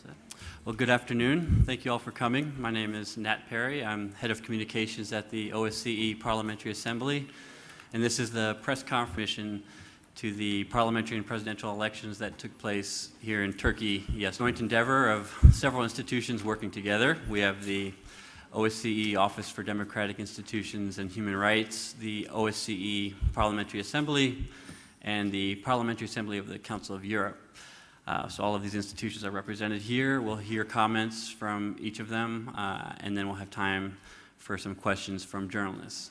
set. Well, good afternoon. Thank you all for coming. My name is Nat Perry. I'm Head of Communications at the OSCE Parliamentary Assembly, and this is the press confirmation to the parliamentary and presidential elections that took place here in Turkey. Yes, joint endeavor of several institutions working together. We have the OSCE Office for Democratic Institutions and Human Rights, the OSCE Parliamentary Assembly, and the Parliamentary Assembly of the Council of Europe. So all of these institutions are represented here. We'll hear comments from each of them, and then we'll have time for some questions from journalists.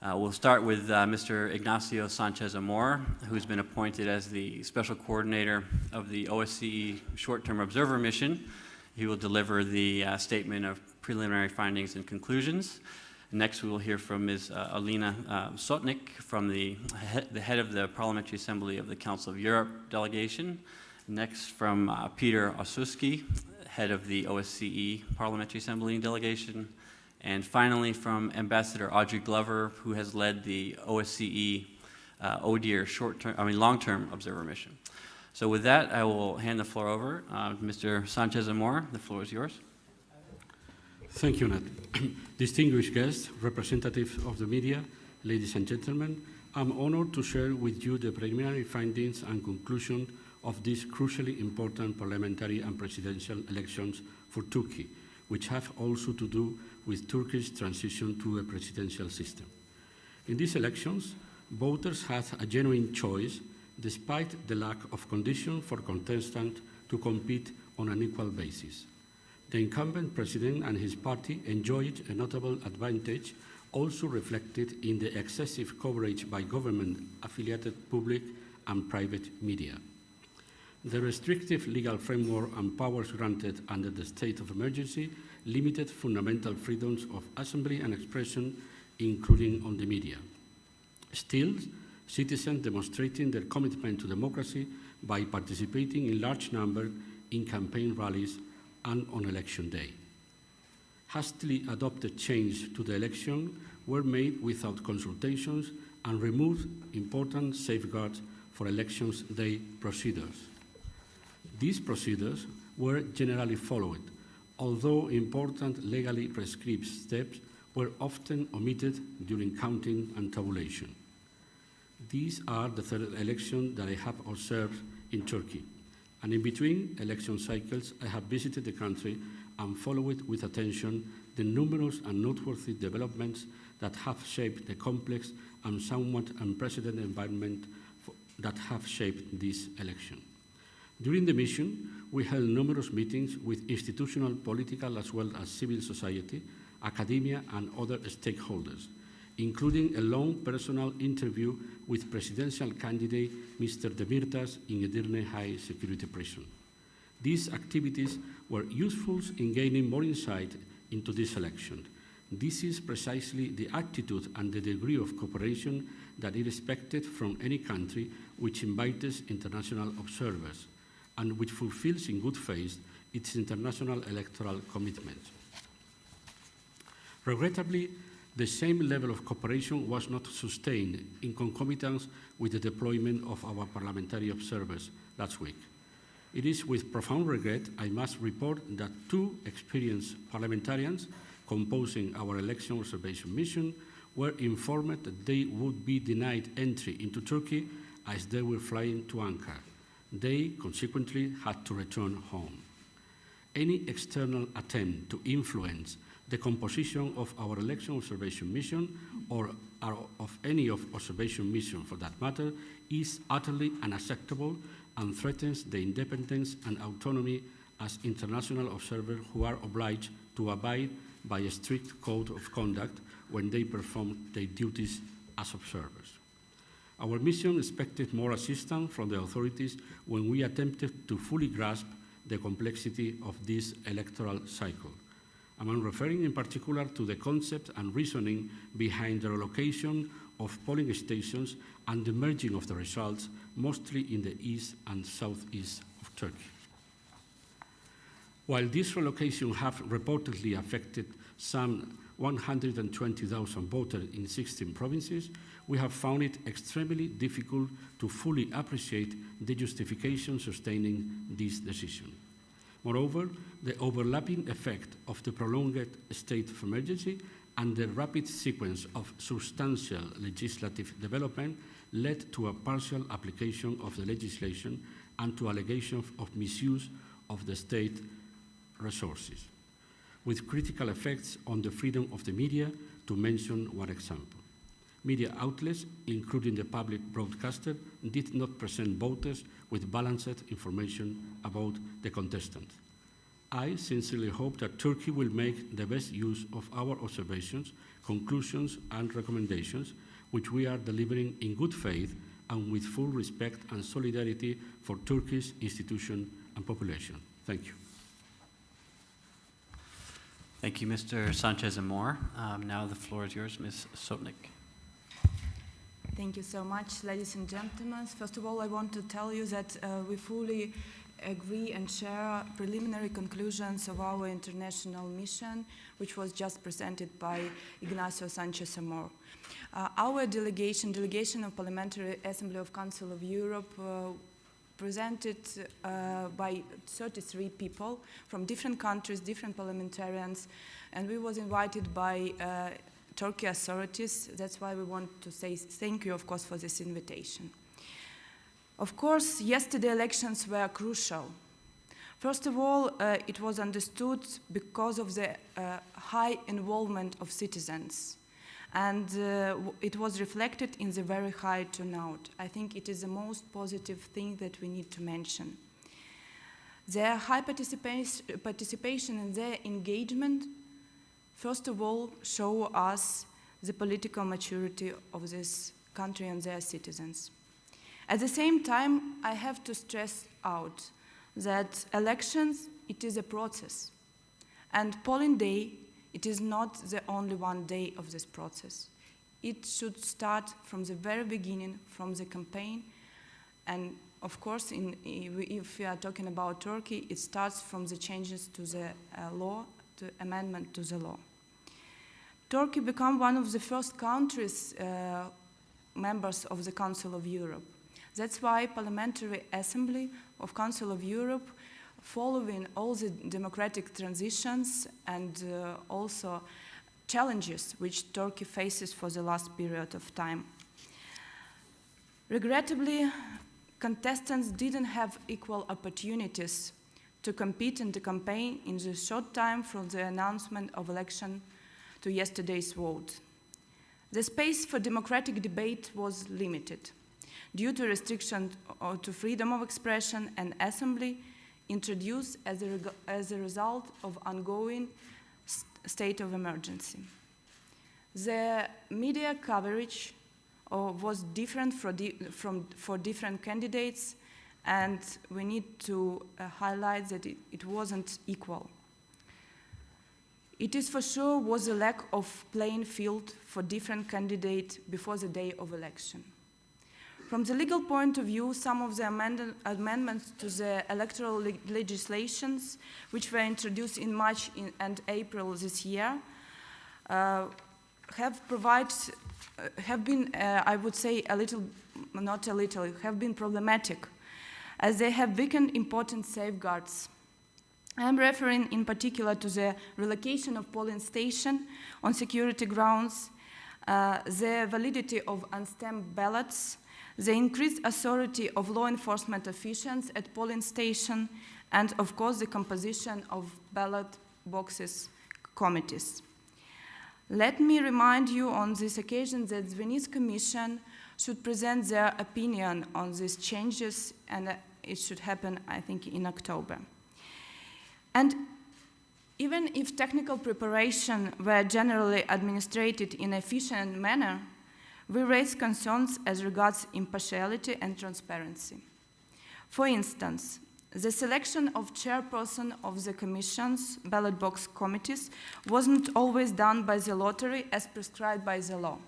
We'll start with Mr. Ignacio Sanchez Amor, who's been appointed as the Special Coordinator of the OSCE Short-Term Observer Mission. He will deliver the statement of preliminary findings and conclusions. Next, we will hear from Ms. Alina Sotnik, from the head of the Parliamentary Assembly of the Council of Europe delegation. Next, from Peter Osuski, head of the OSCE Parliamentary Assembly delegation. And finally, from Ambassador Audrey Glover, who has led the OSCE ODIHR long-term observer mission. So with that, I will hand the floor over. Mr. Sanchez Amor, the floor is yours. Thank you, Nat. Distinguished guests, representatives of the media, ladies and gentlemen, I'm honored to share with you the preliminary findings and conclusion of these crucially important parliamentary and presidential elections for Turkey, which have also to do with Turkey's transition to a presidential system. In these elections, voters had a genuine choice despite the lack of conditions for contestants to compete on an equal basis. The incumbent president and his party enjoyed a notable advantage, also reflected in the excessive coverage by government-affiliated public and private media. The restrictive legal framework and powers granted under the state of emergency limited fundamental freedoms of assembly and expression, including on the media. Still, citizens demonstrating their commitment to democracy by participating in large numbers in campaign rallies and on election day. Hastily adopted changes to the election were made without consultations and removed important safeguards for elections day procedures. These procedures were generally followed, although important legally prescribed steps were often omitted during counting and tabulation. These are the third election that I have observed in Turkey, and in between election cycles, I have visited the country and followed with attention the numerous and noteworthy developments that have shaped the complex and somewhat unprecedented environment that have shaped this election. During the mission, we held numerous meetings with institutional, political, as well as civil society, academia, and other stakeholders, including a long personal interview with presidential candidate Mr. Demirtas in Edirne High Security Prison. These activities were useful in gaining more insight into this election. This is precisely the attitude and the degree of cooperation that is expected from any country which invites international observers and which fulfills in good faith its international electoral commitments. Regrettably, the same level of cooperation was not sustained in concomitance with the deployment of our parliamentary observers last week. It is with profound regret I must report that two experienced parliamentarians composing our election observation mission were informed that they would be denied entry into Turkey as they were flying to Ankara. They consequently had to return home. Any external attempt to influence the composition of our election observation mission, or of any of observation mission for that matter, is utterly unacceptable and threatens the independence and autonomy as international observers who are obliged to abide by a strict code of conduct when they perform their duties as observers. Our mission expected more assistance from the authorities when we attempted to fully grasp the complexity of this electoral cycle. I'm referring in particular to the concept and reasoning behind the relocation of polling stations and the merging of the results, mostly in the east and southeast of Turkey. While this relocation have reportedly affected some 120,000 voters in 16 provinces, we have found it extremely difficult to fully appreciate the justification sustaining this decision. Moreover, the overlapping effect of the prolonged state of emergency and the rapid sequence of substantial legislative development led to a partial application of the legislation and to allegations of misuse of the state resources, with critical effects on the freedom of the media, to mention one example. Media outlets, including the public broadcaster, did not present voters with balanced information about the contestant. I sincerely hope that Turkey will make the best use of our observations, conclusions, and recommendations, which we are delivering in good faith and with full respect and solidarity for Turkey's institution and population. Thank you. Thank you, Mr. Sanchez Amor. Now the floor is yours, Ms. Sotnik. Thank you so much, ladies and gentlemen. First of all, I want to tell you that we fully agree and share preliminary conclusions of our international mission, which was just presented by Ignacio Sanchez Amor. Our delegation of Parliamentary Assembly of Council of Europe, presented by 33 people from different countries, different parliamentarians, and we was invited by Turkey authorities. That's why we want to say thank you, of course, for this invitation. Of course, yesterday elections were crucial. First of all, it was understood because of the high involvement of citizens. And it was reflected in the very high turnout. I think it is the most positive thing that we need to mention. Their high participation and their engagement, first of all, show us the political maturity of this country and their citizens. At the same time, I have to stress out that elections, it is a process. And polling day, it is not the only one day of this process. It should start from the very beginning, from the campaign. And of course, if we are talking about Turkey, it starts from the changes to the law, to amendment to the law. Turkey became one of the first countries, members of the Council of Europe. That's why Parliamentary Assembly of Council of Europe, following all the democratic transitions and also challenges which Turkey faces for the last period of time. Regrettably, contestants didn't have equal opportunities to compete in the campaign in the short time from the announcement of election to yesterday's vote. The space for democratic debate was limited due to restrictions to freedom of expression and assembly introduced as a result of ongoing state of emergency. The media coverage was different for different candidates, and we need to highlight that it wasn't equal. It is for sure was a lack of playing field for different candidates before the day of election. From the legal point of view, some of the amendments to the electoral legislations, which were introduced in March and April this year, have been, I would say, have been problematic, as they have weakened important safeguards. I am referring in particular to the relocation of polling stations on security grounds, the validity of unstamped ballots, the increased authority of law enforcement officials at polling stations, and of course the composition of ballot boxes committees. Let me remind you on this occasion that the Venice Commission should present their opinion on these changes, and it should happen, I think, in October. And even if technical preparation were generally administered in an efficient manner, we raise concerns as regards impartiality and transparency. For instance, the selection of chairperson of the Commission's ballot box committees wasn't always done by the lottery as prescribed by the law,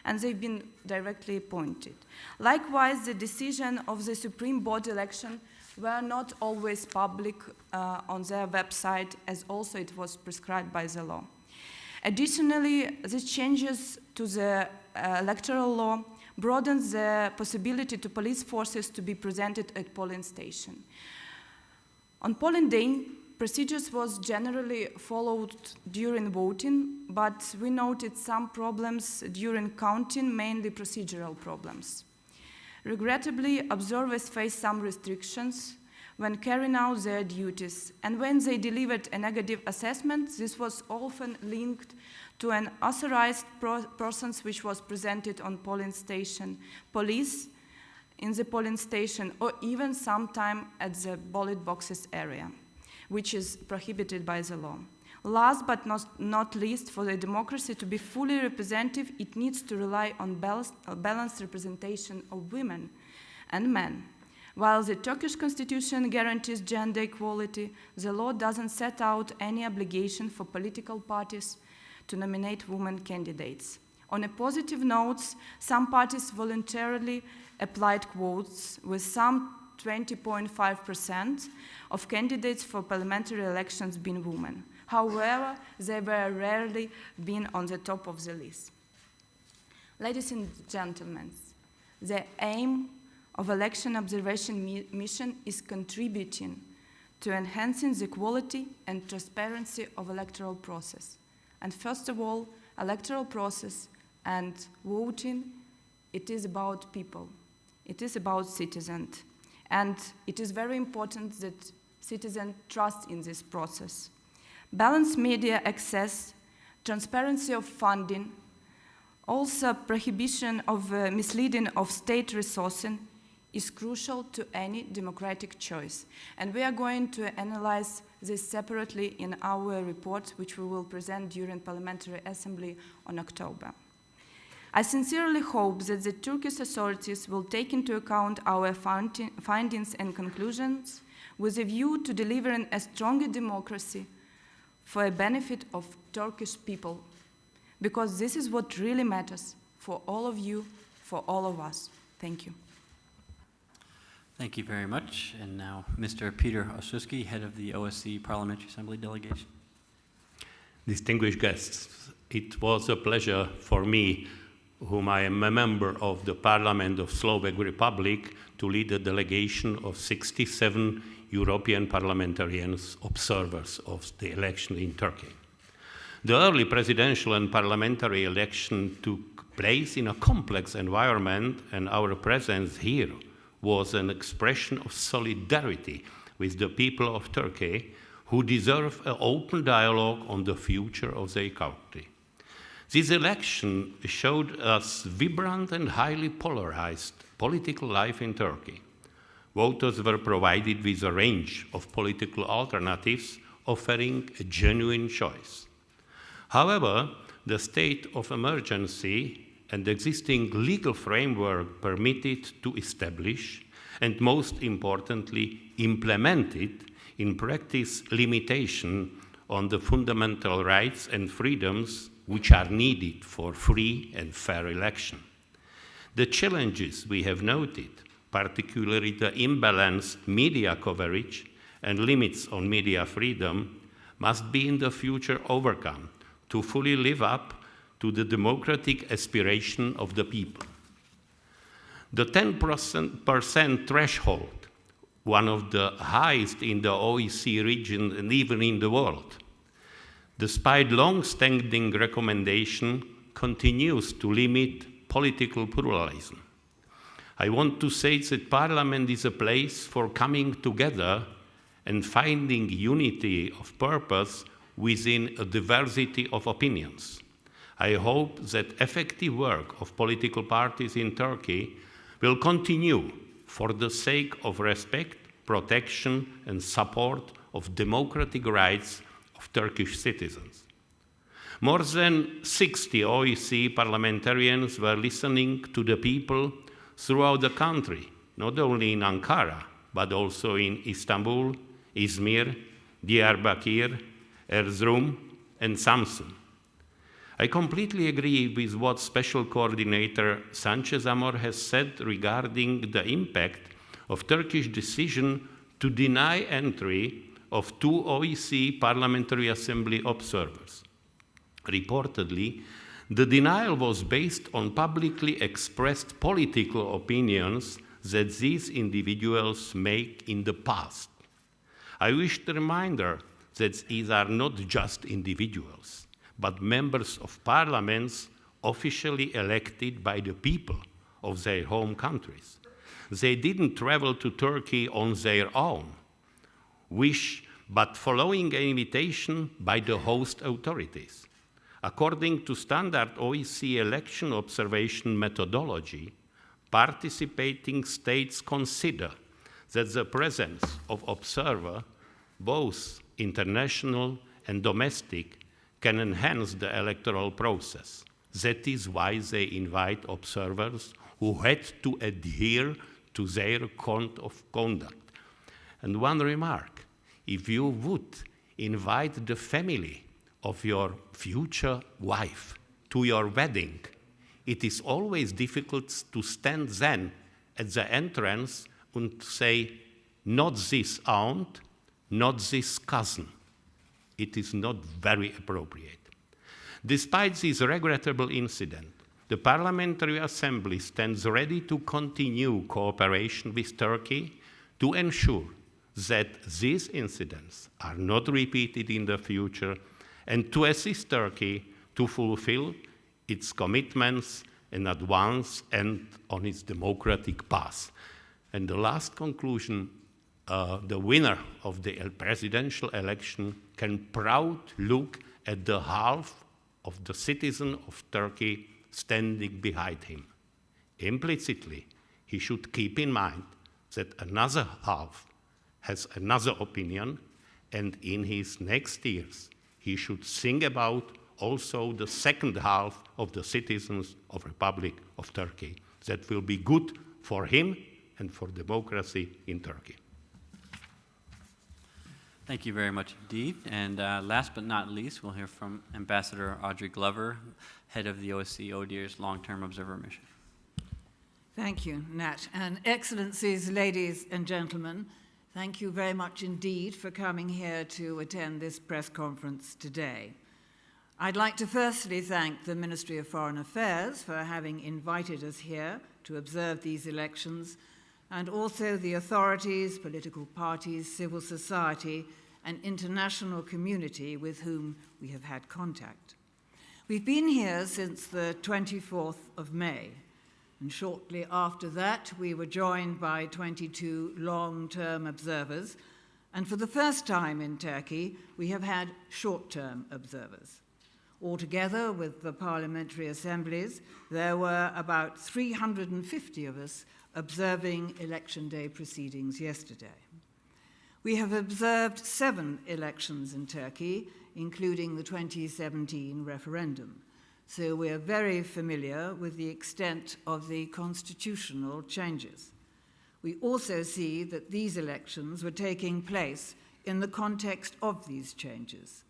and they've been directly appointed. Likewise, the decision of the Supreme Board election were not always public on their website, as also it was prescribed by the law. Additionally, the changes to the electoral law broadens the possibility to police forces to be presented at polling station. On polling day, procedures was generally followed during voting, but we noted some problems during counting, mainly procedural problems. Regrettably, observers faced some restrictions when carrying out their duties, and when they delivered a negative assessment, this was often linked to an authorized person which was presented on polling station, police in the polling station, or even sometime at the ballot boxes area, which is prohibited by the law. Last but not least, for the democracy to be fully representative, it needs to rely on balanced representation of women and men. While the Turkish constitution guarantees gender equality, the law doesn't set out any obligation for political parties to nominate women candidates. On a positive note, some parties voluntarily applied quotas, with some 20.5% of candidates for parliamentary elections being women. However, they were rarely been on the top of the list. Ladies and gentlemen, the aim of election observation mission is contributing to enhancing the quality and transparency of electoral process. And first of all, electoral process and voting, it is about people. It is about citizens. And it is very important that citizens trust in this process. Balanced media access, transparency of funding, also prohibition of misleading of state resources is crucial to any democratic choice. And we are going to analyze this separately in our report, which we will present during Parliamentary Assembly on October. I sincerely hope that the Turkish authorities will take into account our findings and conclusions with a view to delivering a stronger democracy for the benefit of Turkish people, because this is what really matters for all of you, for all of us. Thank you. Thank you very much. And now, Mr. Peter Osuski, head of the OSCE Parliamentary Assembly delegation. Distinguished guests, it was a pleasure for me, whom I am a member of the Parliament of Slovak Republic, to lead a delegation of 67 European parliamentarians, observers of the election in Turkey. The early presidential and parliamentary election took place in a complex environment, and our presence here was an expression of solidarity with the people of Turkey, who deserve an open dialogue on the future of their country. This election showed us vibrant and highly polarized political life in Turkey. Voters were provided with a range of political alternatives, offering a genuine choice. However, the state of emergency and the existing legal framework permitted to establish, and most importantly, implemented in practice, limitation on the fundamental rights and freedoms which are needed for free and fair election. The challenges we have noted, particularly the imbalanced media coverage and limits on media freedom, must be in the future overcome to fully live up to the democratic aspiration of the people. The 10% threshold, one of the highest in the OECD region and even in the world, despite long-standing recommendation, continues to limit political pluralism. I want to say that Parliament is a place for coming together and finding unity of purpose within a diversity of opinions. I hope that effective work of political parties in Turkey will continue for the sake of respect, protection, and support of democratic rights of Turkish citizens. More than 60 OSCE parliamentarians were listening to the people throughout the country, not only in Ankara, but also in Istanbul, Izmir, Diyarbakir, Erzurum, and Samsun. I completely agree with what Special Coordinator Sanchez Amor has said regarding the impact of Turkish decision to deny entry of 2 OSCE Parliamentary Assembly observers. Reportedly, the denial was based on publicly expressed political opinions that these individuals make in the past. I wish to remind that these are not just individuals, but members of parliaments officially elected by the people of their home countries. They didn't travel to Turkey on their own, but following an invitation by the host authorities. According to standard OEC election observation methodology, participating states consider that the presence of observer, both international and domestic, can enhance the electoral process. That is why they invite observers who had to adhere to their code of conduct. And one remark, if you would invite the family of your future wife to your wedding, it is always difficult to stand then at the entrance and say, not this aunt, not this cousin. It is not very appropriate. Despite this regrettable incident, the Parliamentary Assembly stands ready to continue cooperation with Turkey to ensure that these incidents are not repeated in the future and to assist Turkey to fulfill its commitments in advance and on its democratic path. And the last conclusion, the winner of the presidential election can proud look at the half of the citizen of Turkey standing behind him. Implicitly, he should keep in mind that another half has another opinion, and in his next years, he should think about also the second half of the citizens of Republic of Turkey. That will be good for him and for democracy in Turkey. Thank you very much indeed. And last but not least, we'll hear from Ambassador Audrey Glover, head of the OSCE ODIHR's Long-Term Observer Mission. Thank you, Nat. And Excellencies, ladies and gentlemen, thank you very much indeed for coming here to attend this press conference today. I'd like to firstly thank the Ministry of Foreign Affairs for having invited us here to observe these elections, and also the authorities, political parties, civil society, and international community with whom we have had contact. We've been here since the 24th of May, and shortly after that, we were joined by 22 long-term observers, and for the first time in Turkey, we have had short-term observers. Altogether, with the parliamentary assemblies, there were about 350 of us observing election day proceedings yesterday. We have observed 7 elections in Turkey, including the 2017 referendum. So we are very familiar with the extent of the constitutional changes. We also see that these elections were taking place in the context of these changes,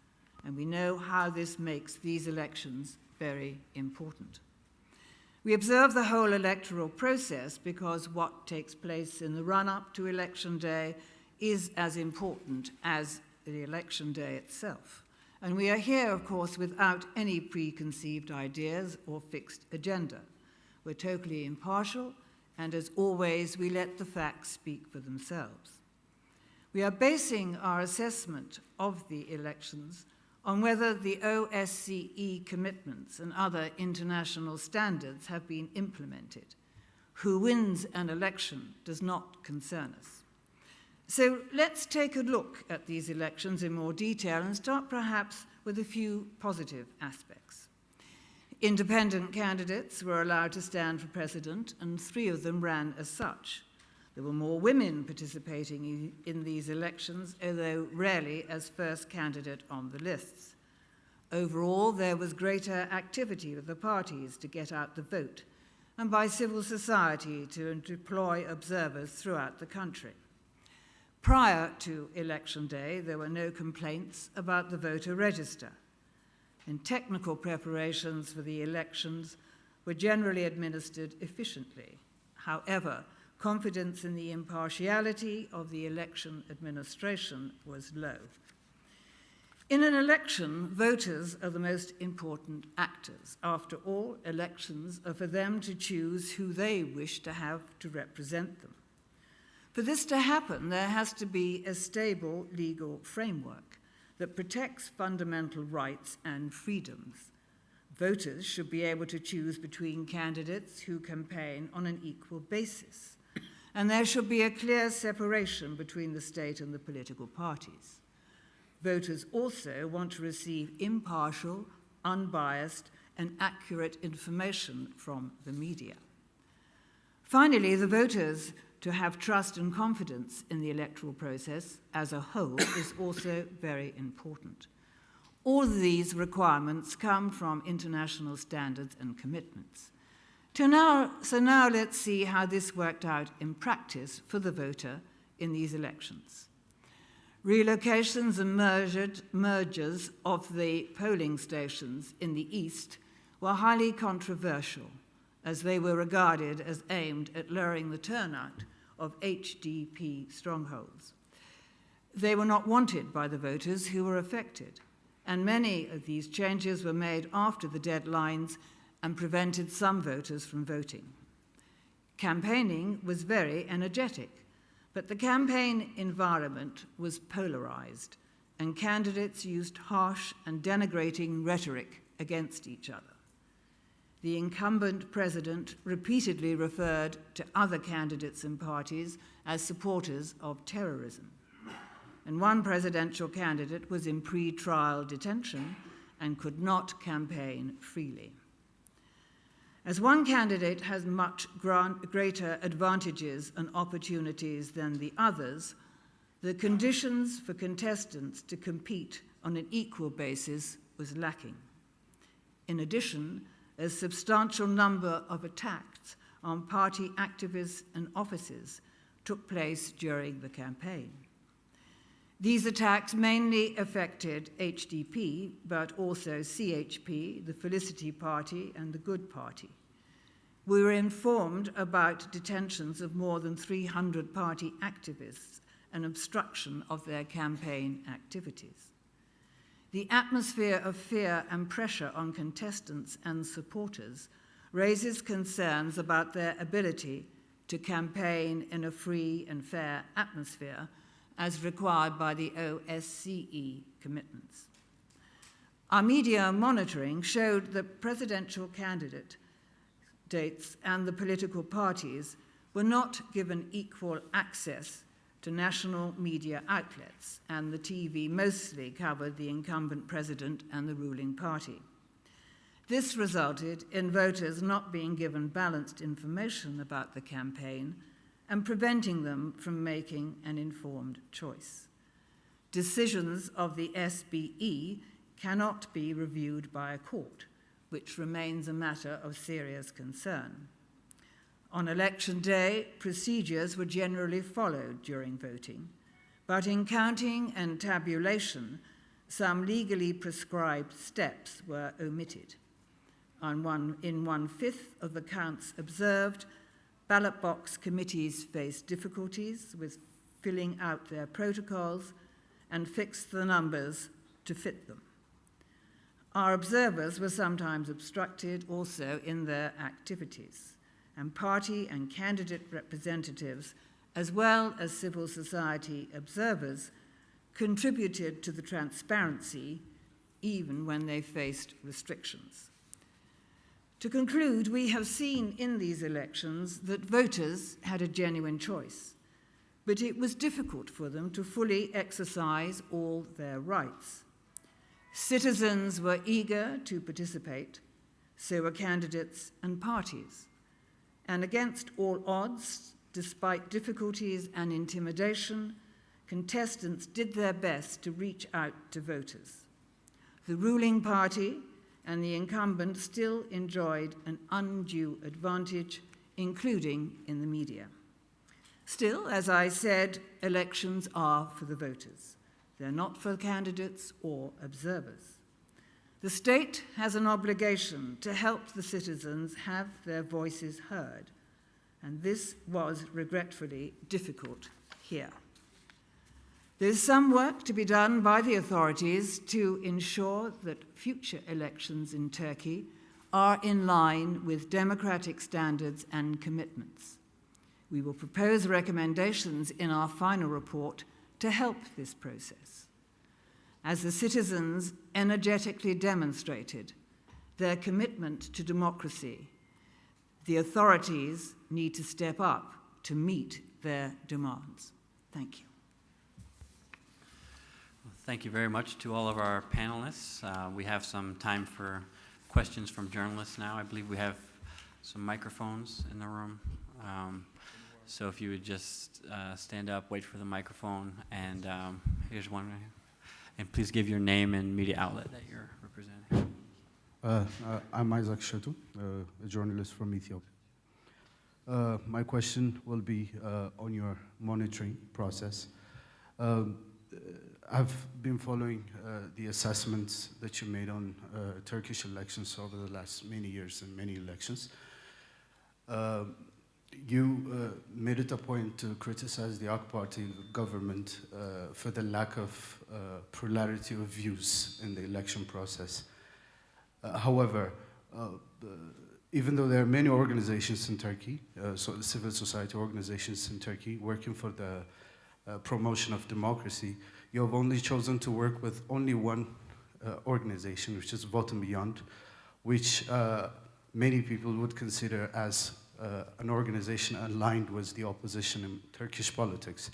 and we know how this makes these elections very important. We observe the whole electoral process because what takes place in the run-up to election day is as important as the election day itself. And we are here, of course, without any preconceived ideas or fixed agenda. We're totally impartial, and as always, we let the facts speak for themselves. We are basing our assessment of the elections on whether the OSCE commitments and other international standards have been implemented. Who wins an election does not concern us. So let's take a look at these elections in more detail and start perhaps with a few positive aspects. Independent candidates were allowed to stand for president, and 3 of them ran as such. There were more women participating in these elections, although rarely as first candidate on the lists. Overall, there was greater activity with the parties to get out the vote, and by civil society to deploy observers throughout the country. Prior to election day, there were no complaints about the voter register, and technical preparations for the elections were generally administered efficiently. However, confidence in the impartiality of the election administration was low. In an election, voters are the most important actors. After all, elections are for them to choose who they wish to have to represent them. For this to happen, there has to be a stable legal framework. that protects fundamental rights and freedoms. Voters should be able to choose between candidates who campaign on an equal basis, and there should be a clear separation between the state and the political parties. Voters also want to receive impartial, unbiased, and accurate information from the media. Finally, the voters to have trust and confidence in the electoral process as a whole is also very important. All of these requirements come from international standards and commitments. So now let's see how this worked out in practice for the voter in these elections. Relocations and mergers of the polling stations in the East were highly controversial, as they were regarded as aimed at lowering the turnout of HDP strongholds. They were not wanted by the voters who were affected, and many of these changes were made after the deadlines and prevented some voters from voting. Campaigning was very energetic, but the campaign environment was polarized, and candidates used harsh and denigrating rhetoric against each other. The incumbent president repeatedly referred to other candidates and parties as supporters of terrorism. And one presidential candidate was in pre-trial detention and could not campaign freely. As one candidate has much greater advantages and opportunities than the others, the conditions for contestants to compete on an equal basis was lacking. In addition, a substantial number of attacks on party activists and offices took place during the campaign. These attacks mainly affected HDP, but also CHP, the Felicity Party, and the Good Party. We were informed about detentions of more than 300 party activists and obstruction of their campaign activities. The atmosphere of fear and pressure on contestants and supporters raises concerns about their ability to campaign in a free and fair atmosphere as required by the OSCE commitments. Our media monitoring showed that presidential candidates and the political parties were not given equal access to national media outlets, and the TV mostly covered the incumbent president and the ruling party. This resulted in voters not being given balanced information about the campaign and preventing them from making an informed choice. Decisions of the SBE cannot be reviewed by a court, which remains a matter of serious concern. On election day, procedures were generally followed during voting, but in counting and tabulation, some legally prescribed steps were omitted. In 1/5 of the counts observed, ballot box committees faced difficulties with filling out their protocols and fixed the numbers to fit them. Our observers were sometimes obstructed also in their activities, and party and candidate representatives, as well as civil society observers, contributed to the transparency even when they faced restrictions. To conclude, we have seen in these elections that voters had a genuine choice, but it was difficult for them to fully exercise all their rights. Citizens were eager to participate, so were candidates and parties. And against all odds, despite difficulties and intimidation, contestants did their best to reach out to voters. The ruling party and the incumbent still enjoyed an undue advantage, including in the media. Still, as I said, elections are for the voters. They're not for candidates or observers. The state has an obligation to help the citizens have their voices heard, and this was regretfully difficult here. There's some work to be done by the authorities to ensure that future elections in Turkey are in line with democratic standards and commitments. We will propose recommendations in our final report to help this process. as the citizens energetically demonstrated their commitment to democracy, the authorities need to step up to meet their demands. Thank you. Thank you very much to all of our panelists. We have some time for questions from journalists now. I believe we have some microphones in the room. So if you would just stand up, wait for the microphone, and here's one right here. And please give your name and media outlet that you're representing. I'm Isaac Shetu, a journalist from Ethiopia. My question will be on your monitoring process. I've been following the assessments that you made on Turkish elections over the last many years and many elections. You made it a point to criticize the AK Party government for the lack of plurality of views in the election process. However, even though there are many organizations in Turkey, civil society organizations in Turkey working for the promotion of democracy, you have only chosen to work with only one organization, which is Vote and Beyond, which many people would consider as an organization aligned with the opposition in Turkish politics.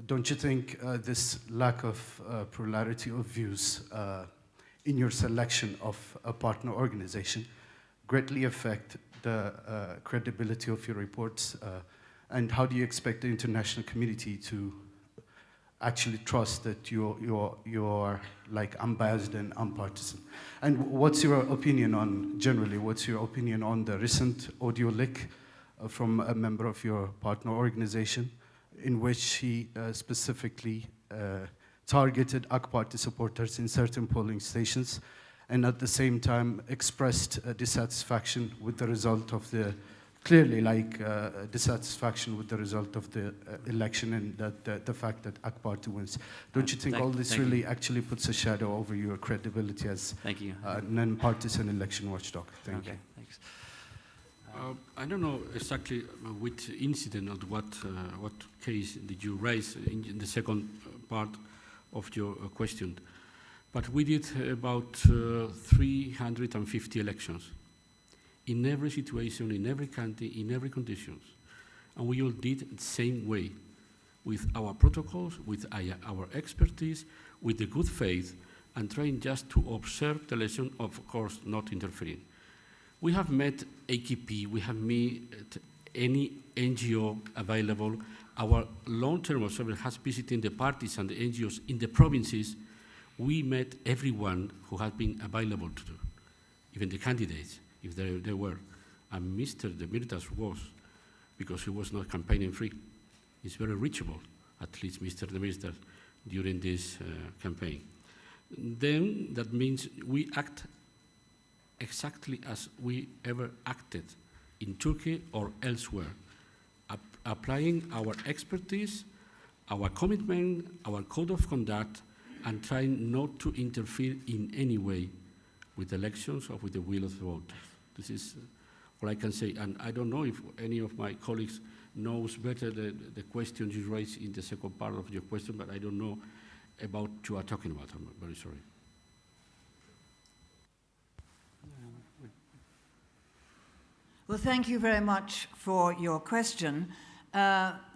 Don't you think this lack of plurality of views in your selection of a partner organization greatly affect the credibility of your reports? And how do you expect the international community to actually trust that you're like unbiased and unpartisan? And what's your opinion on, generally, what's your opinion on the recent audio leak from a member of your partner organization in which he specifically targeted AK Party supporters in certain polling stations and at the same time expressed dissatisfaction with the result of the, clearly like dissatisfaction with the result of the election and that the fact that AK Party wins. Don't you think all this really actually puts a shadow over your credibility as a non-partisan election watchdog? Thank you. Thanks. I don't know exactly which incident or what case did you raise in the second part of your question, but we did about 350 elections in every situation, in every country, in every conditions, and we all did it the same way, with our protocols, with our expertise, with the good faith, and trying just to observe the election, of course, not interfering. We have met AKP, we have met any NGO available. Our long-term observer has visited the parties and the NGOs in the provinces. We met everyone who had been available to do, even the candidates, if they were. And Mr. Demirtas was, because he was not campaigning free. He's very reachable, at least Mr. Demirtas, during this campaign. Then that means we act exactly as we ever acted in Turkey or elsewhere, applying our expertise, our commitment, our code of conduct, and trying not to interfere in any way with elections or with the will of the voters. This is what I can say, and I don't know if any of my colleagues knows better the questions you raised in the second part of your question, but I don't know about what you are talking about. I'm very sorry. Well, thank you very much for your question.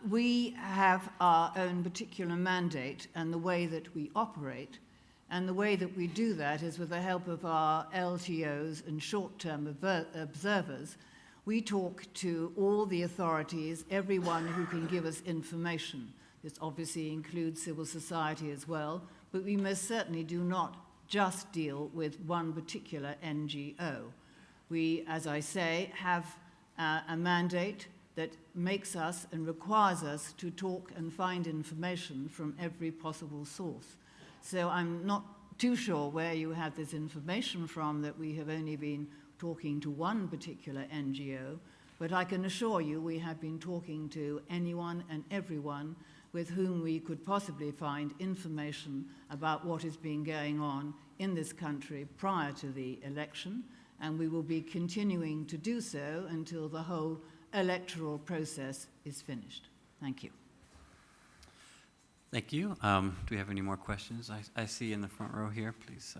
We have our own particular mandate and the way that we operate, and the way that we do that is with the help of our LTOs and short-term observers. We talk to all the authorities, everyone who can give us information. This obviously includes civil society as well, but we most certainly do not just deal with one particular NGO. We, as I say, have a mandate that makes us and requires us to talk and find information from every possible source. So I'm not too sure where you have this information from that we have only been talking to one particular NGO, but I can assure you we have been talking to anyone and everyone with whom we could possibly find information about what has been going on in this country prior to the election, and we will be continuing to do so until the whole electoral process is finished. Thank you. Thank you. Do we have any more questions? I see in the front row here, please.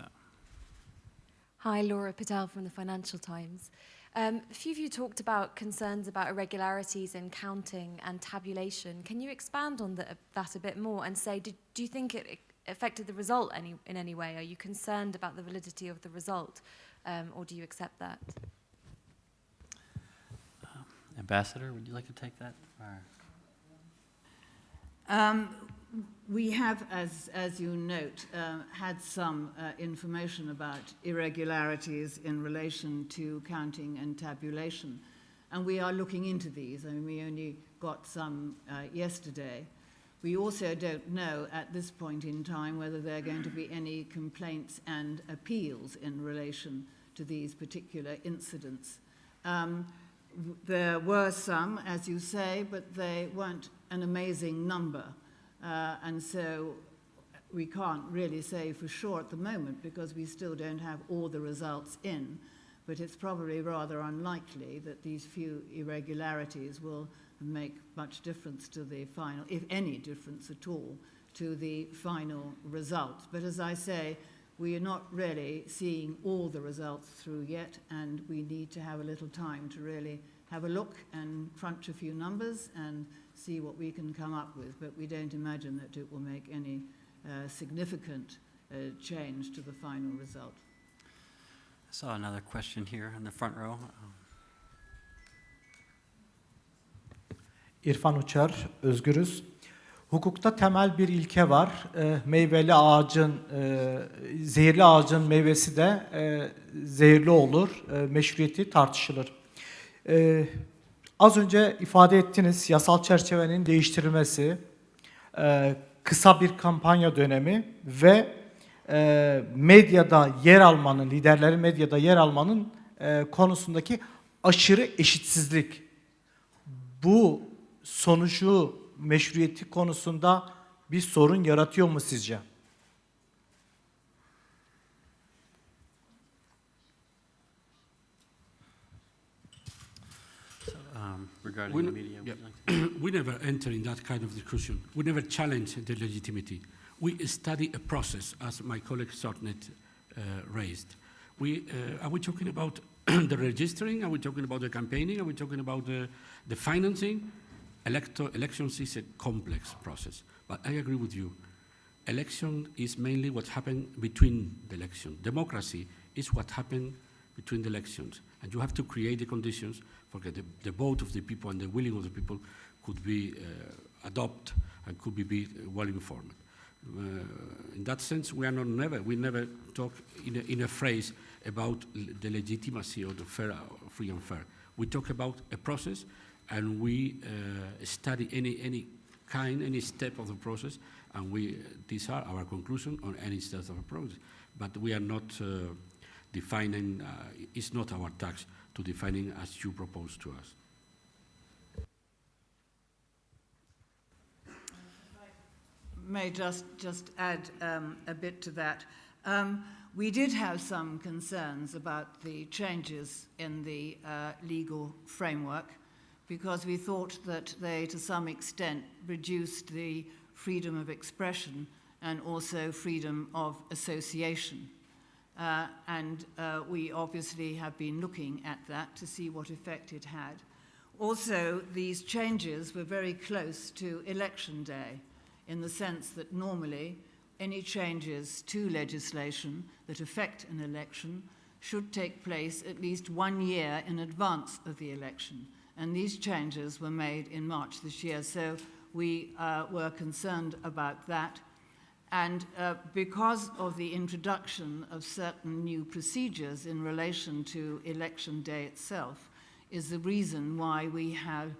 Hi, Laura Patel from the Financial Times. A few of you talked about concerns about irregularities in counting and tabulation. Can you expand on that a bit more and say, do you think it affected the result in any way? Are you concerned about the validity of the result, or do you accept that? Ambassador, would you like to take that? Or? We have, as you note, had some information about irregularities in relation to counting and tabulation, and we are looking into these. I mean, we only got some yesterday. We also don't know at this point in time whether there are going to be any complaints and appeals in relation to these particular incidents. There were some, as you say, but they weren't an amazing number. And so we can't really say for sure at the moment because we still don't have all the results in. But it's probably rather unlikely that these few irregularities will make much difference to the final, if any difference at all, to the final results. But as I say, we are not really seeing all the results through yet, and we need to have a little time to really have a look and crunch a few numbers and see what we can come up with. But we don't imagine that it will make any significant change to the final result. I saw another question here in the front row. İrfan Uçar, Özgürüz. Hukukta temel bir ilke var. Meyveli ağacın, zehirli ağacın meyvesi de zehirli olur. Meşruiyeti tartışılır. Az önce ifade ettiniz, yasal çerçevenin değiştirilmesi, kısa bir kampanya dönemi ve medyada yer almanın, liderlerin medyada yer almanın konusundaki aşırı eşitsizlik. Bu sonucu, meşruiyeti konusunda bir sorun yaratıyor mu sizce? Regarding the media, would you like to? We never enter in that kind of discussion. We never challenge the legitimacy. We study a process, as my colleague Sortnet raised. Are we talking about the registering? Are we talking about the campaigning? Are we talking about the financing? Elections is a complex process, but I agree with you. Election is mainly what happened between the elections. Democracy is what happened between the elections, and you have to create the conditions for the vote of the people and the willing of the people could be adopted and could be well informed. In that sense, we never talk in a phrase about the legitimacy of the free and fair. We talk about a process, and we study any step of the process, and these are our conclusions on any step of the process. But we are not defining, it's not our task to defining as you propose to us. May just add a bit to that. We did have some concerns about the changes in the legal framework because we thought that they, to some extent, reduced the freedom of expression and also freedom of association. And we obviously have been looking at that to see what effect it had. Also, these changes were very close to election day, in the sense that normally any changes to legislation that affect an election should take place at least 1 year in advance of the election. And these changes were made in March this year, so we were concerned about that. And because of the introduction of certain new procedures in relation to election day itself, is the reason why we have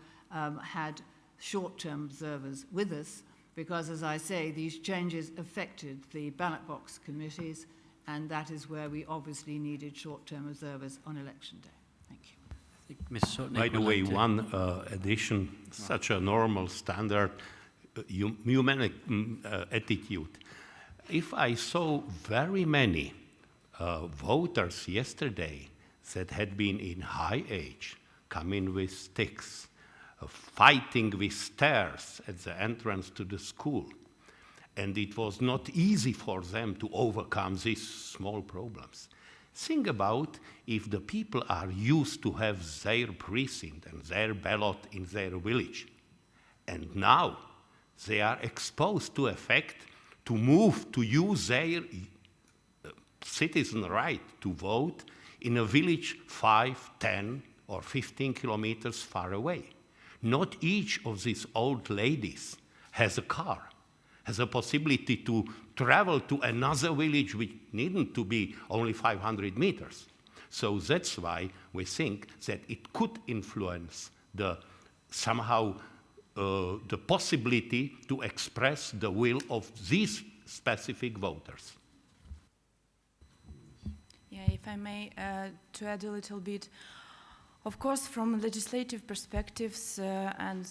had short-term observers with us, because, as I say, these changes affected the ballot box committees, and that is where we obviously needed short-term observers on election day. Thank you. I think Ms. Sotnik By the would way, like to- one addition, such a normal standard human attitude. If I saw very many voters yesterday that had been in high age, coming with sticks, fighting with stairs at the entrance to the school, and it was not easy for them to overcome these small problems. Think about if the people are used to have their precinct and their ballot in their village, and now they are exposed to a fact to move to use their citizen right to vote in a village 5, 10, or 15 kilometers far away. Not each of these old ladies has a car, has a possibility to travel to another village which needn't to be only 500 meters. So that's why we think that it could influence the possibility to express the will of these specific voters. Yeah, if I may, to add a little bit. Of course, from legislative perspectives and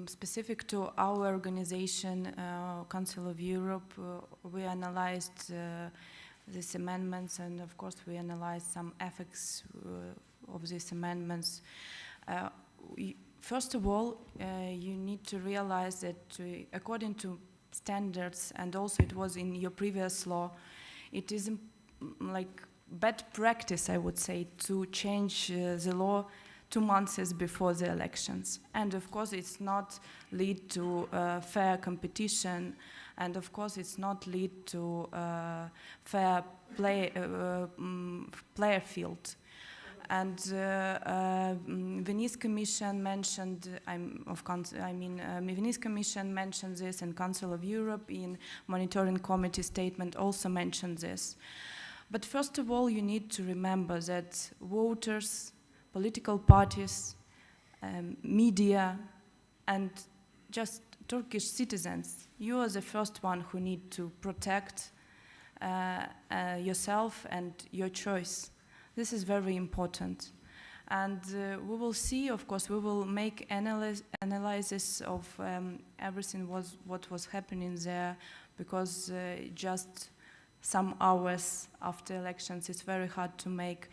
specific to our organization, Council of Europe, we analyzed these amendments, and of course we analyzed some effects of these amendments. First of all, you need to realize that according to standards, and also it was in your previous law, it is like bad practice, I would say, to change the law 2 months before the elections. And of course it's not lead to fair competition, and of course it's not lead to fair player field. And Venice Commission mentioned, Venice Commission mentioned this, and Council of Europe in Monitoring Committee statement also mentioned this. But first of all, you need to remember that voters, political parties, media, and just Turkish citizens, you are the first one who need to protect yourself and your choice. This is very important. And we will see, of course, we will make analysis of everything what was happening there, because just some hours after elections, it's very hard to make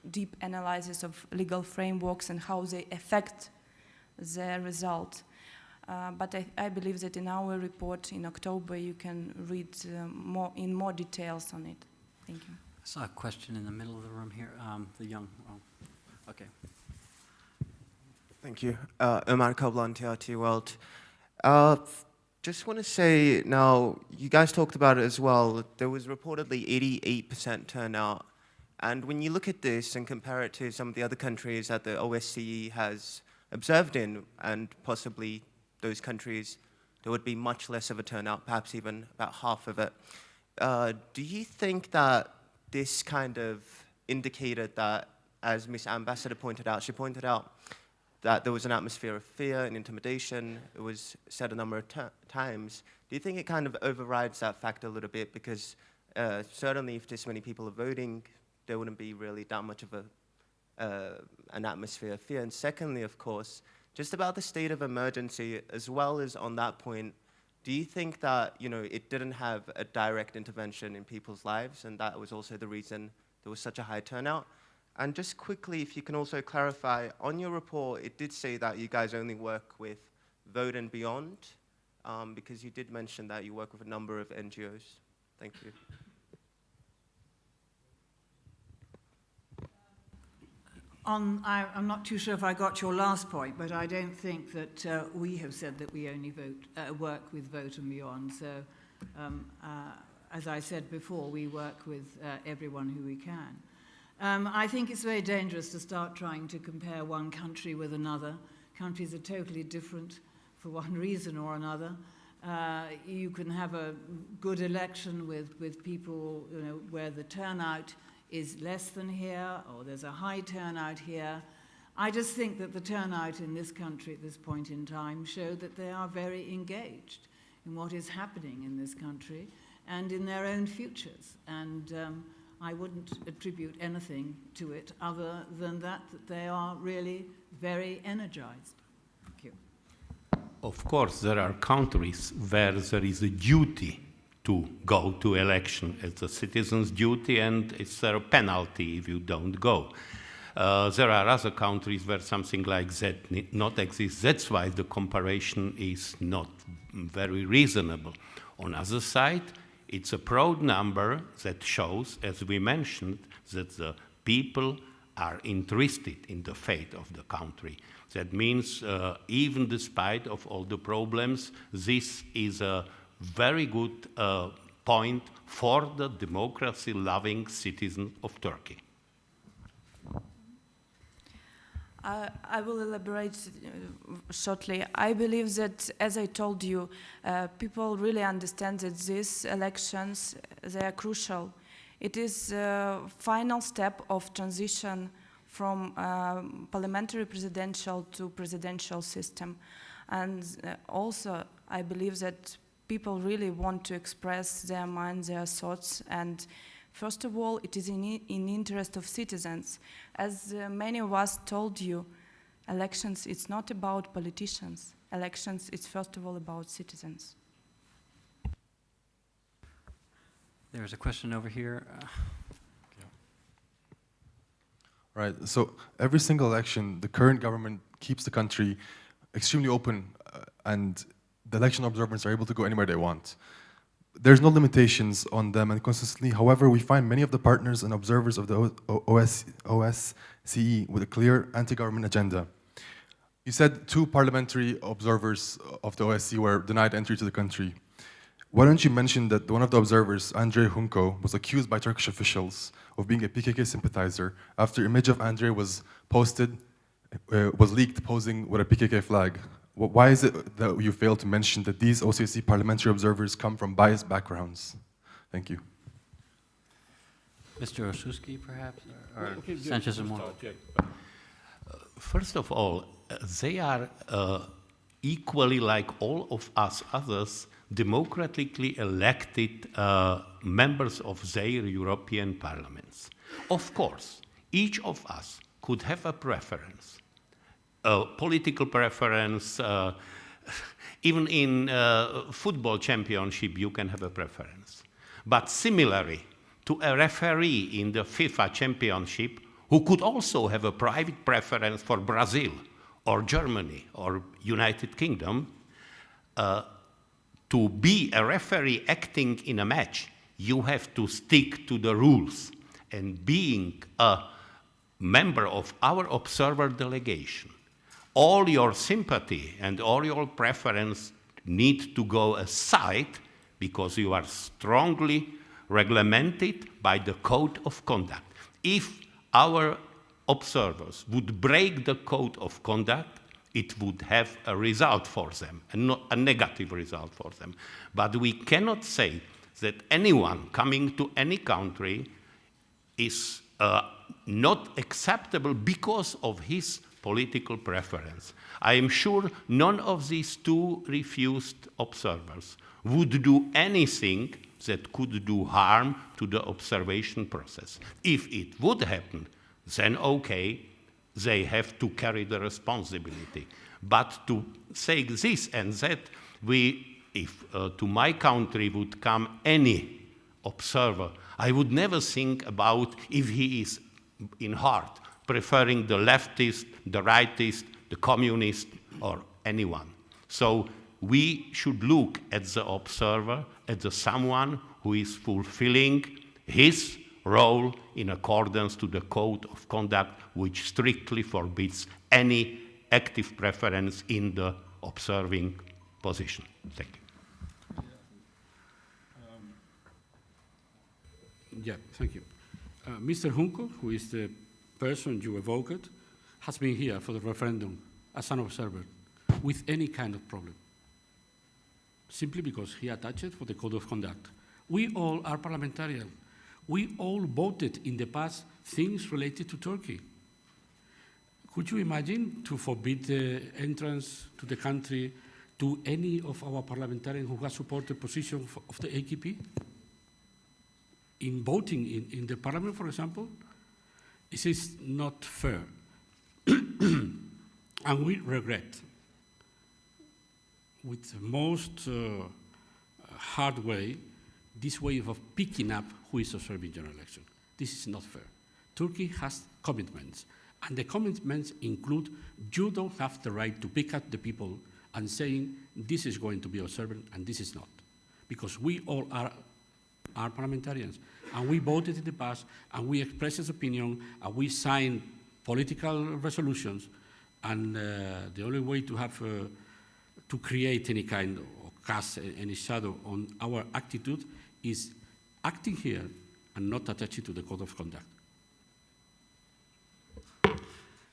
deep analysis of legal frameworks and how they affect the result. But I believe that in our report in October, you can read more details on it. Thank you. I saw a question in the middle of the room here. The young, okay. Thank you. Ömer Kablan, TRT World. Just want to say, now, you guys talked about it as well. There was reportedly 88% turnout. And when you look at this and compare it to some of the other countries that the OSCE has observed in, and possibly those countries, there would be much less of a turnout, perhaps even about half of it. Do you think that this kind of indicated that, as Ms. Ambassador pointed out, she pointed out that there was an atmosphere of fear and intimidation? It was said a number of times. Do you think it kind of overrides that fact a little bit? Because certainly if this many people are voting, there wouldn't be really that much of an atmosphere of fear. And secondly, of course, just about the state of emergency, as well as on that point, do you think that, you know, it didn't have a direct intervention in people's lives, and that was also the reason there was such a high turnout? And just quickly, if you can also clarify, on your report, it did say that you guys only work with Vote and Beyond, because you did mention that you work with a number of NGOs. Thank you. I'm not too sure if I got your last point, but I don't think that we have said that we only work with Vote and Beyond. So, as I said before, we work with everyone who we can. I think it's very dangerous to start trying to compare one country with another. Countries are totally different for one reason or another. You can have a good election with people, you know, where the turnout is less than here, or there's a high turnout here. I just think that the turnout in this country at this point in time showed that they are very engaged in what is happening in this country and in their own futures. And I wouldn't attribute anything to it other than that they are really very energized. Thank you. Of course, there are countries where there is a duty to go to election. It's a citizen's duty, and it's a penalty if you don't go. There are other countries where something like that not exists. That's why the comparison is not very reasonable. On the other side, it's a proud number that shows, as we mentioned, that the people are interested in the fate of the country. That means, even despite of all the problems, this is a very good point for the democracy-loving citizens of Turkey. I will elaborate shortly. I believe that, as I told you, people really understand that these elections, they are crucial. It is a final step of transition from parliamentary presidential to presidential system. And also, I believe that people really want to express their minds, their thoughts, and first of all, it is in interest of citizens. As many of us told you, elections, it's not about politicians. Elections, it's first of all about citizens. There's a question over here. Right, so every single election, the current government keeps the country extremely open and the election observers are able to go anywhere they want. There's no limitations on them and consistently, however, we find many of the partners and observers of the OSCE with a clear anti-government agenda. You said 2 parliamentary observers of the OSCE were denied entry to the country. Why don't you mention that one of the observers, Andrei Hunko, was accused by Turkish officials of being a PKK sympathizer after image of Andrei was posted, was leaked posing with a PKK flag? Why is it that you fail to mention that these OSCE parliamentary observers come from biased backgrounds? Thank you. Mr. Osuski, perhaps, or Sanchez Amor. First of all, they are equally like all of us others, democratically elected members of their European parliaments. Of course, each of us could have a preference, a political preference. Even in football championship, you can have a preference. But similarly to a referee in the FIFA championship, who could also have a private preference for Brazil or Germany or United Kingdom, to be a referee acting in a match, you have to stick to the rules. And being a member of our observer delegation, all your sympathy and all your preference need to go aside because you are strongly regulated by the code of conduct. If our observers would break the code of conduct, it would have a result for them, a negative result for them. But we cannot say that anyone coming to any country is not acceptable because of his political preference. I am sure none of these 2 refused observers would do anything that could do harm to the observation process. If it would happen, then okay, they have to carry the responsibility. But to say this and that, if to my country would come any observer, I would never think about if he is in heart preferring the leftist, the rightist, the communist, or anyone. So we should look at the observer as someone who is fulfilling his role in accordance to the code of conduct, which strictly forbids any active preference in the observing position. Thank you. Yeah, thank you. Mr. Hunko, who is the person you evoked, has been here for the referendum as an observer with any kind of problem, simply because he attached for the code of conduct. We all are parliamentarians. We all voted in the past things related to Turkey. Could you imagine to forbid the entrance to the country to any of our parliamentarians who has supported the position of the AKP? In voting in the parliament, for example, this is not fair. And we regret, with the most hard way, this way of picking up who is observing general election. This is not fair. Turkey has commitments, and the commitments include you don't have the right to pick up the people and saying this is going to be observed and this is not. Because we all are parliamentarians, and we voted in the past, and we expressed his opinion, and we signed political resolutions, and the only way to have to create any kind of cast any shadow on our attitude is acting here and not attaching to the code of conduct. I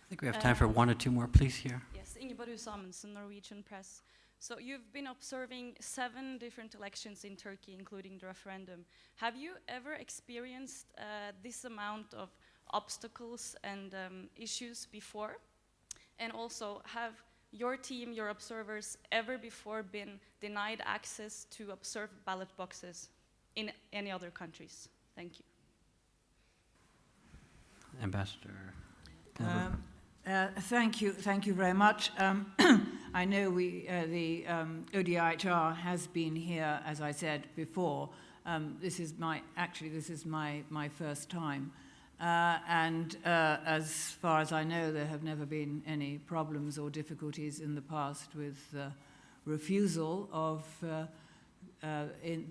think we have time for one or two more, please, here. Yes, Ingeborg Samuelsen, Norwegian Press. So you've been observing 7 different elections in Turkey, including the referendum. Have you ever experienced this amount of obstacles and issues before? And also, have your team, your observers, ever before been denied access to observe ballot boxes in any other countries? Thank you. Ambassador. Thank you very much. I know the ODIHR has been here, as I said before. This is my first time, and as far as I know, there have never been any problems or difficulties in the past with refusal of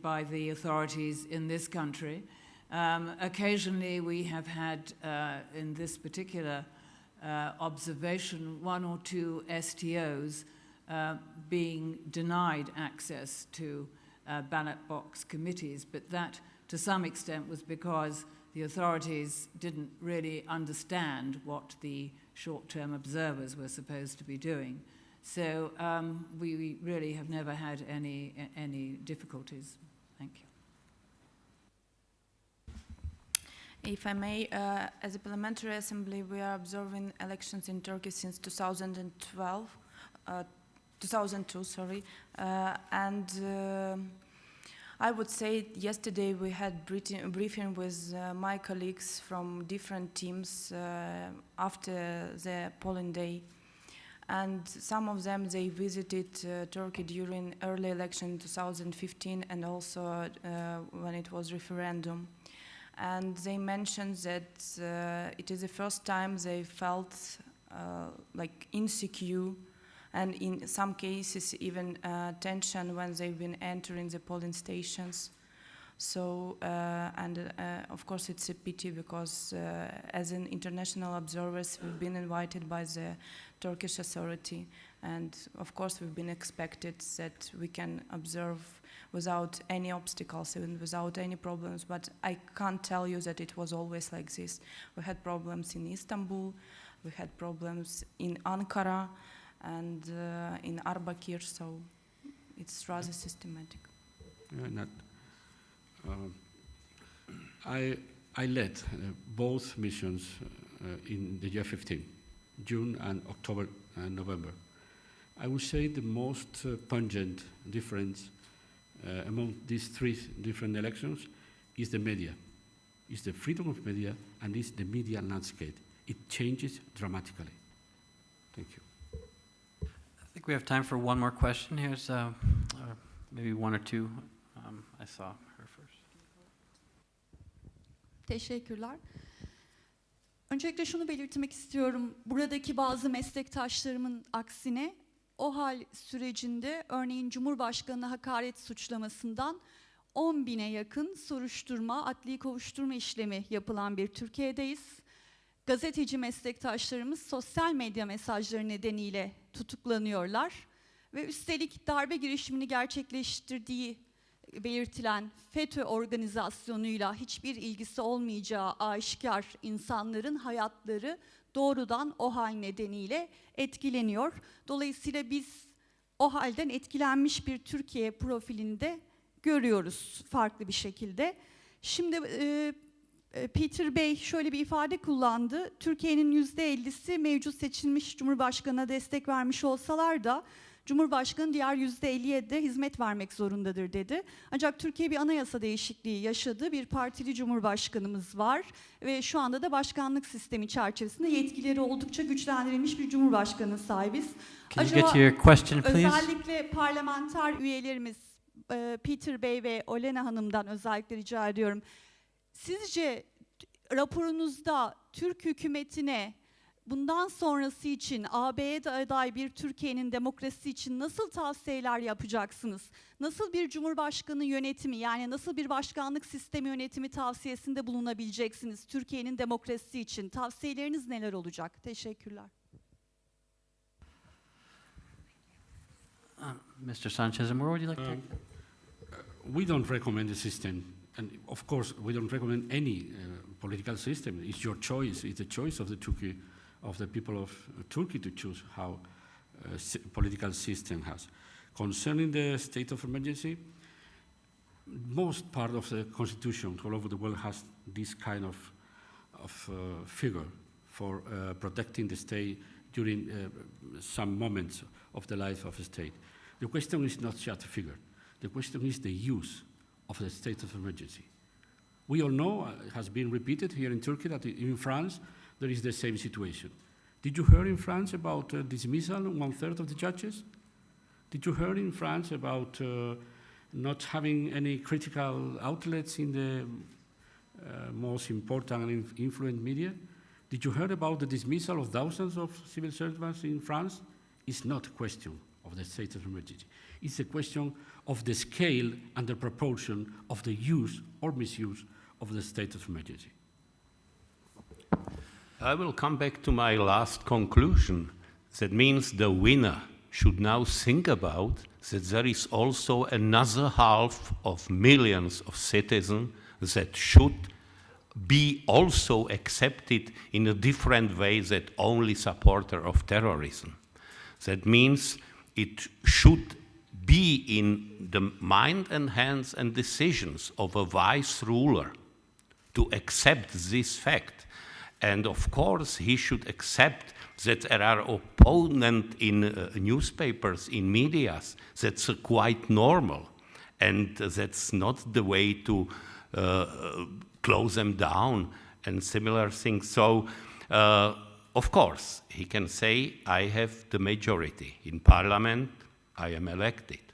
by the authorities in this country. Occasionally, we have had in this particular observation 1 or 2 STOs being denied access to ballot box committees, but that to some extent was because the authorities didn't really understand what the short-term observers were supposed to be doing. So we really have never had any difficulties. Thank you. If I may, as a parliamentary assembly, we are observing elections in Turkey since 2002, sorry, and I would say yesterday we had a briefing with my colleagues from different teams after the polling day, and some of them, they visited Turkey during early election in 2015 and also when it was referendum. And they mentioned that it is the first time they felt like insecure, and in some cases even tension when they've been entering the polling stations. So, of course it's a pity because as an international observers we've been invited by the Turkish authority, and of course we've been expected that we can observe without any obstacles, even without any problems, but I can't tell you that it was always like this. We had problems in Istanbul, we had problems in Ankara, and in Arbakir, so it's rather systematic. I led both missions in the year 15, June and October and November. I would say the most pungent difference among these 3 different elections is the media. It's the freedom of media and it's the media landscape. It changes dramatically. Thank you. I think we have time for one more question. Here's maybe 1 or 2. I saw her first. Teşekkürler. Öncelikle şunu belirtmek istiyorum. Buradaki bazı meslektaşlarımın aksine OHAL sürecinde örneğin Cumhurbaşkanı'na hakaret suçlamasından 10.000'e yakın soruşturma, adli kovuşturma işlemi yapılan bir Türkiye'deyiz. Gazeteci meslektaşlarımız sosyal medya mesajları nedeniyle tutuklanıyorlar ve üstelik darbe girişimini gerçekleştirdiği belirtilen FETÖ organizasyonuyla hiçbir ilgisi olmayacağı aşikar insanların hayatları doğrudan OHAL nedeniyle etkileniyor. Dolayısıyla biz OHAL'den etkilenmiş bir Türkiye profilini de görüyoruz farklı bir şekilde. Şimdi Peter Bey şöyle bir ifade kullandı. Türkiye'nin %50'si mevcut seçilmiş Cumhurbaşkanı'na destek vermiş olsalar da Cumhurbaşkanı diğer %50'ye de hizmet vermek zorundadır dedi. Ancak Türkiye bir anayasa değişikliği yaşadı. Bir partili Cumhurbaşkanımız var ve şu anda da başkanlık sistemi çerçevesinde yetkileri oldukça güçlendirilmiş bir Cumhurbaşkanı sahibiz. Can you get to your question, please? Özellikle parlamenter üyelerimiz Peter Bey ve Olena Hanım'dan özellikle rica ediyorum. Sizce raporunuzda Türk hükümetine bundan sonrası için AB'ye de aday bir Türkiye'nin demokrasi için nasıl tavsiyeler yapacaksınız? Nasıl bir cumhurbaşkanı yönetimi, yani nasıl bir başkanlık sistemi yönetimi tavsiyesinde bulunabileceksiniz Türkiye'nin demokrasi için? Tavsiyeleriniz neler olacak? Teşekkürler. Mr. Sanchez-Amor, would you like to take? We don't recommend a system, and of course we don't recommend any political system. It's your choice. It's the choice of the people of Turkey to choose how political system has. Concerning the state of emergency, most part of the constitution all over the world has this kind of figure for protecting the state during some moments of the life of a state. The question is not just a figure. The question is the use of the state of emergency. We all know, it has been repeated here in Turkey, that in France there is the same situation. Did you hear in France about dismissal of 1/3 of the judges? Did you hear in France about not having any critical outlets in the most important and influent media? Did you hear about the dismissal of thousands of civil servants in France? It's not a question of the state of emergency. It's a question of the scale and the proportion of the use or misuse of the state of emergency. I will come back to my last conclusion. That means the winner should now think about that there is also another half of millions of citizens that should be also accepted in a different way than only supporter of terrorism. That means it should be in the mind and hands and decisions of a wise ruler to accept this fact. And of course, he should accept that there are opponents in newspapers, in medias. That's quite normal. And that's not the way to close them down and similar things. So, of course, he can say, I have the majority in parliament, I am elected.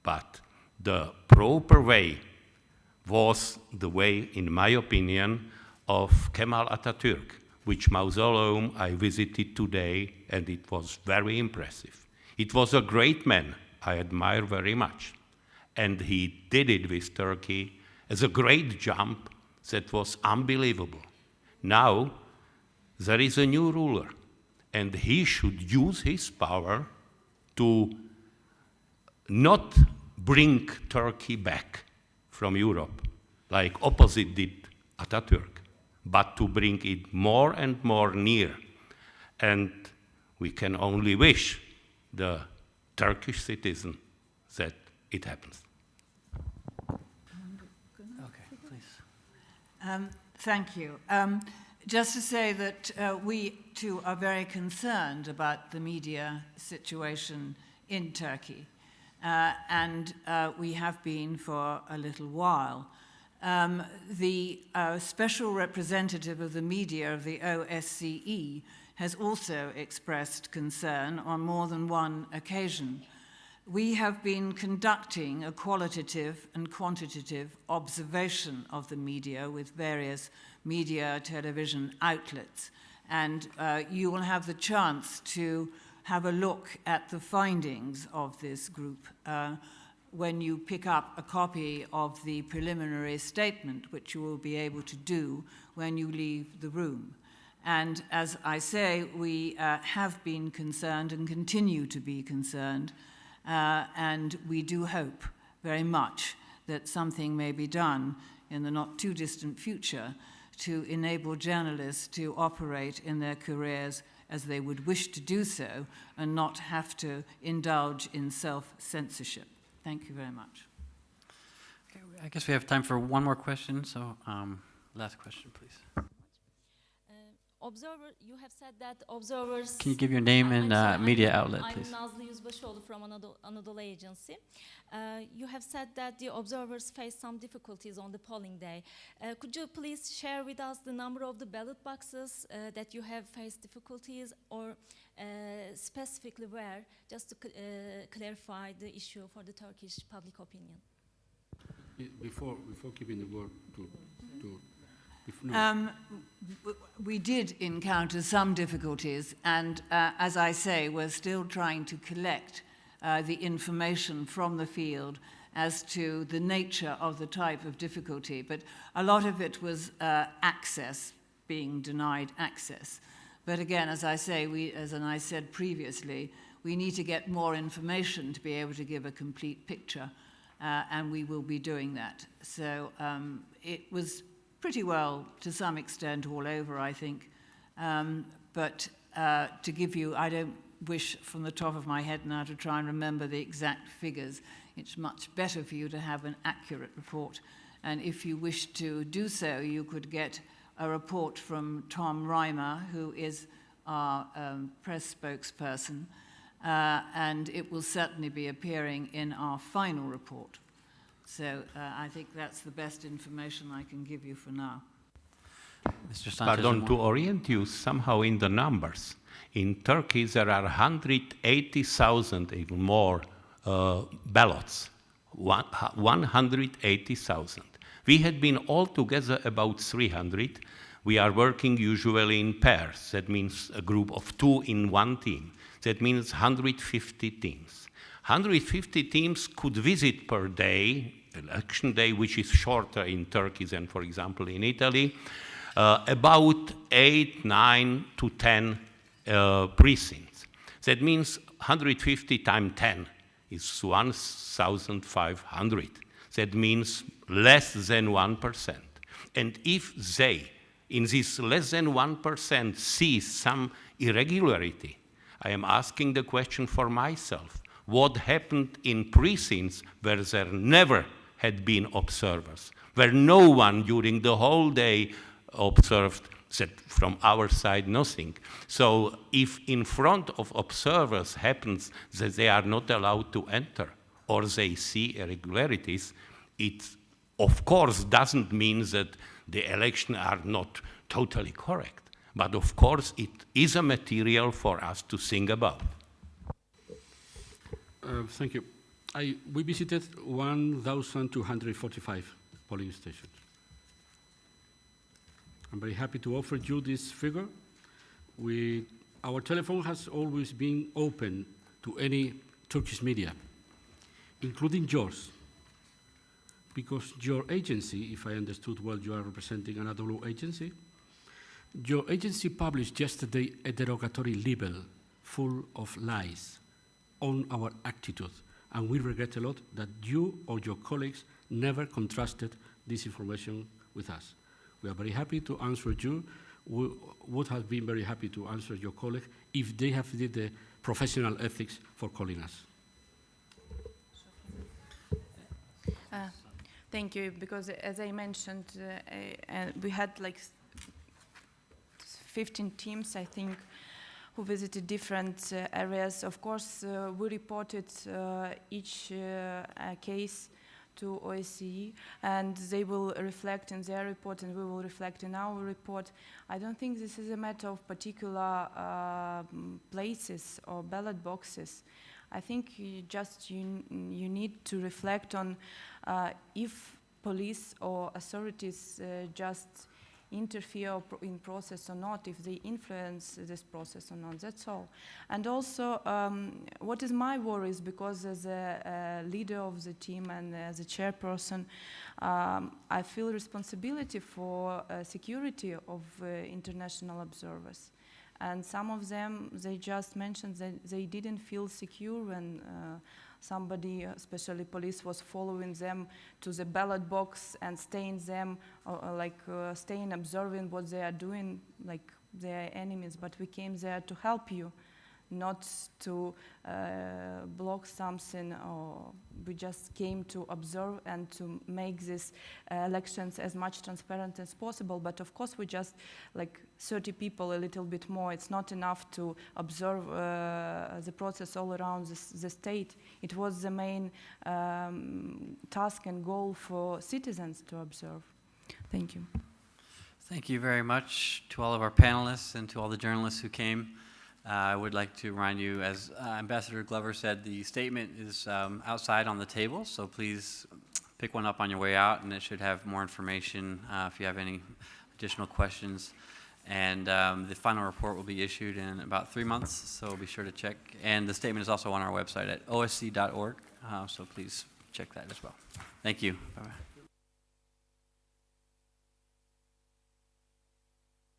But the proper way was the way, in my opinion, of Kemal Atatürk, which mausoleum I visited today, and it was very impressive. It was a great man, I admire very much. And he did it with Turkey as a great jump that was unbelievable. Now, there is a new ruler, and he should use his power to not bring Turkey back from Europe, like opposite did Atatürk, but to bring it more and more near. And we can only wish the Turkish citizen that it happens. Okay, please. Thank you. Just to say that we too are very concerned about the media situation in Turkey, and we have been for a little while. The special representative of the media of the OSCE has also expressed concern on more than one occasion. We have been conducting a qualitative and quantitative observation of the media with various media television outlets, and you will have the chance to have a look at the findings of this group when you pick up a copy of the preliminary statement, which you will be able to do when you leave the room. And as I say, we have been concerned and continue to be concerned, and we do hope very much that something may be done in the not too distant future to enable journalists to operate in their careers as they would wish to do so and not have to indulge in self-censorship. Thank you very much. Okay, I guess we have time for one more question, so last question, please. You have said that observers... Can you give your name and media outlet, please? I'm Nazlı Yüzbaşıoğlu from Anadolu Agency. You have said that the observers face some difficulties on the polling day. Could you please share with us the number of the ballot boxes that you have faced difficulties, or specifically where, just to clarify the issue for the Turkish public opinion? Before giving the word to We did encounter some difficulties, and as I say, we're still trying to collect the information from the field as to the nature of the type of difficulty. But a lot of it was access, being denied access. But again, as I say, as I said previously, we need to get more information to be able to give a complete picture, and we will be doing that. So it was pretty well, to some extent, all over, I think. But to give you, I don't wish from the top of my head now to try and remember the exact figures. It's much better for you to have an accurate report. And if you wish to do so, you could get a report from Tom Reimer, who is our press spokesperson, and it will certainly be appearing in our final report. So I think that's the best information I can give you for now. Mr. Sanchez. Pardon, to orient you somehow in the numbers. In Turkey, there are 180,000, even more, ballots. 180,000. We had been altogether about 300. We are working usually in pairs. That means a group of 2 in one team. That means 150 teams. 150 teams could visit per day, election day, which is shorter in Turkey than, for example, in Italy, about 8, 9 to 10 precincts. That means 150 times 10 is 1,500. That means less than 1%. And if they, in this less than 1%, see some irregularity, I am asking the question for myself. What happened in precincts where there never had been observers, where no one during the whole day observed, that from our side nothing. So if in front of observers happens that they are not allowed to enter or they see irregularities, it of course doesn't mean that the elections are not totally correct. But of course it is a material for us to think about. Thank you. We visited 1,245 polling stations. I'm very happy to offer you this figure. Our telephone has always been open to any Turkish media, including yours, because your agency, if I understood well, you are representing Anadolu agency. Your agency published yesterday a derogatory libel full of lies on our attitude, and we regret a lot that you or your colleagues never contrasted this information with us. We are very happy to answer you. We would have been very happy to answer your colleague if they have did the professional ethics for calling us. Thank you, because as I mentioned, we had like 15 teams, I think, who visited different areas. Of course, we reported each case to OSCE, and they will reflect in their report, and we will reflect in our report. I don't think this is a matter of particular places or ballot boxes. I think you need to reflect on if police or authorities just interfere in process or not, if they influence this process or not, that's all. And also, what is my worry is because as a leader of the team and as a chairperson, I feel responsibility for security of international observers. And some of them, they just mentioned that they didn't feel secure when somebody, especially police, was following them to the ballot box and staying them, staying observing what they are doing, like they are enemies. But we came there to help you, not to block something, or we just came to observe and to make these elections as much transparent as possible. But of course, we just like 30 people, a little bit more. It's not enough to observe the process all around the state. It was the main task and goal for citizens to observe. Thank you. Thank you very much to all of our panelists and to all the journalists who came. I would like to remind you, as Ambassador Glover said, the statement is outside on the table, so please pick one up on your way out, and it should have more information if you have any additional questions. And the final report will be issued in about 3 months, so be sure to check. And the statement is also on our website at osc.org, so please check that as well. Thank you. Bye-bye.